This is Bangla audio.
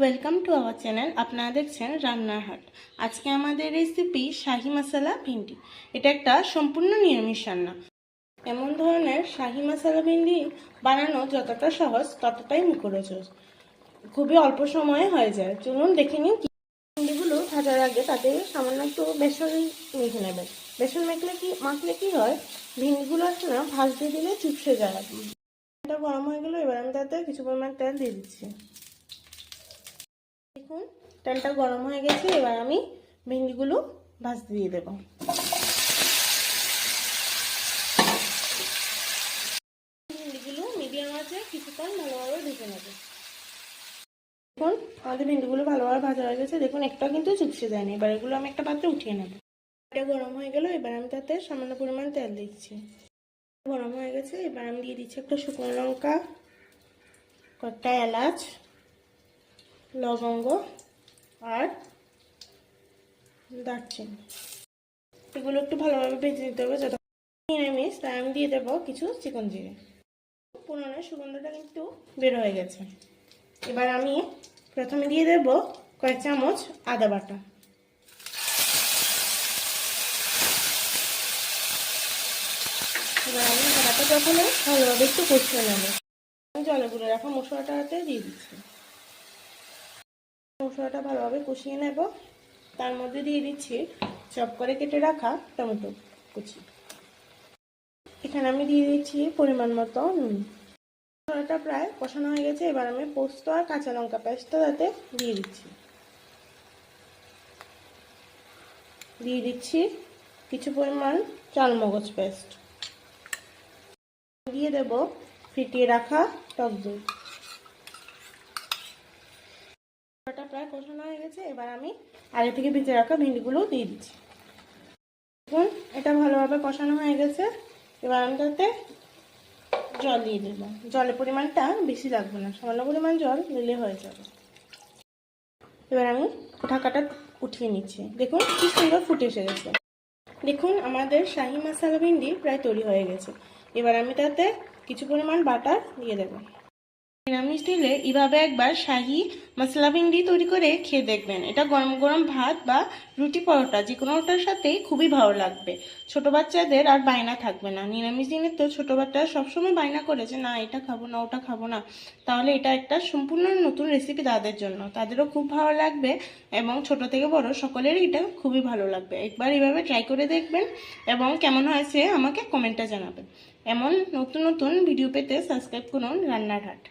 Welcome to our channel. আপনারা দেখছেন রান্নার হাট। আজকে আমাদের রেসিপি শাহি মশলা ভিন্ডি। এটা একটা সম্পূর্ণ নিরামিষ রান্না। এমন ধরনের শাহি মশলা ভিন্ডি বানানো যতটা সহজ ততটাই মুখরোচক। খুবই অল্প সময়ে হয়ে যায়। চলুন দেখে নিন। ভিন্ডিগুলো ভাজার আগে তাতে সামান্য একটু বেসন মেখে নেবেন। বেসন মাখলে কি হয়, ভিন্ডিগুলো আছে না ভাজতে দিলে চুপসে যায়। এটা গরম হয়ে গেল, এবার আমি তাতে কিছু পরিমাণ তেল দিয়ে দিচ্ছি। দেখুন তেলটা গরম হয়ে গেছে, এবার আমি ভিন্ডিগুলো ভাজতে দিয়ে দেব। ভিন্ডিগুলো মিডিয়াম আছে কিছুক্ষণ ভালোভাবে ভেজে নেব। দেখুন আমাদের ভিন্ডিগুলো ভালোভাবে ভাজা হয়ে গেছে। দেখুন একটা কিন্তু চুপসে যায়নি। এবার এগুলো আমি একটা পাত্রে উঠিয়ে নেব। এটা গরম হয়ে গেল, এবার আমি তাতে সামান্য পরিমাণ তেল দিচ্ছি। গরম হয়ে গেছে, এবার আমি দিয়ে দিচ্ছি একটা শুকনো লঙ্কা, কয়েকটা এলাচ, লবঙ্গ আর দারচিনি। এগুলো একটু ভালোভাবে ভেজে নিতে হবে। যত নিরামিষ তাই আমি দিয়ে দেবো কিছু চিকন জিরে। পুরনো সুগন্ধটা কিন্তু বের হয়ে গেছে। এবার আমি প্রথমে দিয়ে দেব কয়েক চামচ আদা বাটা। এবার আমি আদাটা যখন ভালোভাবে একটু কষিয়ে নেব। জলে গুলে রাখা মশলাটাতে দিয়ে দিচ্ছি। মশলাটা ভালোভাবে কষিয়ে নেব। তার মধ্যে দিয়ে দিচ্ছি চপ করে কেটে রাখা টমেটো কুচি। এখানে আমি দিয়ে দিচ্ছি পরিমাণ মতো নুন। মশলাটা প্রায় কষানো হয়ে গেছে, এবার আমি পোস্ত আর কাঁচা লঙ্কা পেস্টটা তাতে দিয়ে দিচ্ছি কিছু পরিমাণ চালমগজ পেস্ট। দিয়ে দেব ফিটিয়ে রাখা টক দই। মশলাটা প্রায় কষানো হয়ে গেছে, এবার আমি আগে থেকে ভেজে রাখা ভিন্ডিগুলো দিয়ে দিচ্ছি। দেখুন এটা ভালোভাবে কষানো হয়ে গেছে, এবার আমি তাতে জল দিয়ে দেব। জলের পরিমাণটা বেশি লাগবে না, সামান্য পরিমাণ জল দিলে হয়ে যাবে। এবার আমি ঢাকাটা উঠিয়ে নিচ্ছি। দেখুন কি সুন্দর ফুটে এসে গেছে। দেখুন আমাদের শাহি মশলা ভিন্ডি প্রায় তৈরি হয়ে গেছে। এবার আমি তাতে কিছু পরিমাণ বাটার দিয়ে দেব। নিরামিষ দিলে এইভাবে একবার শাহি মশলা ভিন্ডি তৈরি করে খেয়ে দেখবেন। এটা গরম গরম ভাত বা রুটি পরোটা যে কোনোটার সাথেই খুবই ভালো লাগবে। ছোট বাচ্চাদের আর বায়না থাকবে না। নিরামিষ দিনে তো ছোট বাচ্চারা সবসময় বায়না করে যে না এটা খাবো না ওটা খাবো না, তাহলে এটা একটা সম্পূর্ণ নতুন রেসিপি তাদের জন্য। তাদেরও খুব ভালো লাগবে এবং ছোট থেকে বড় সকলেরই এটা খুবই ভালো লাগবে। একবার এইভাবে ট্রাই করে দেখবেন এবং কেমন হয়েছে আমাকে কমেন্টে জানাবেন। এমন নতুন নতুন ভিডিও পেতে সাবস্ক্রাইব করুন রান্নার হাট।